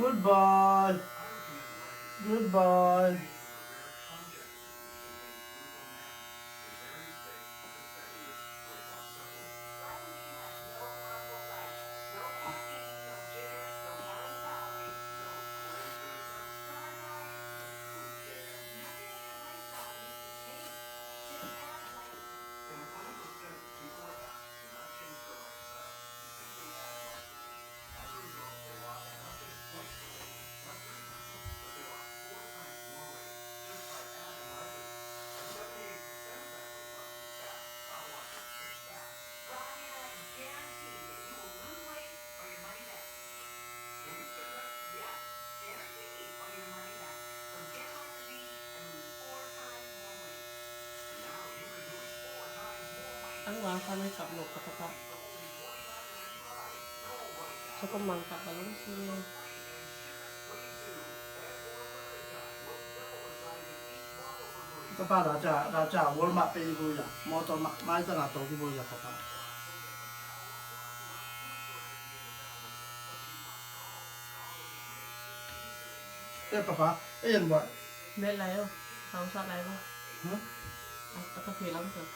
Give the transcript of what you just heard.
Good boy. Good boy. Ang wafan may kablok katapat. So kung mangkak balong sih. Papa raja Walmart pe ibu ya. Motor mai ta na to ibu ya papa. Papa, yan ba? Bel layo. Kausap layo. Huh? Atau film tuh.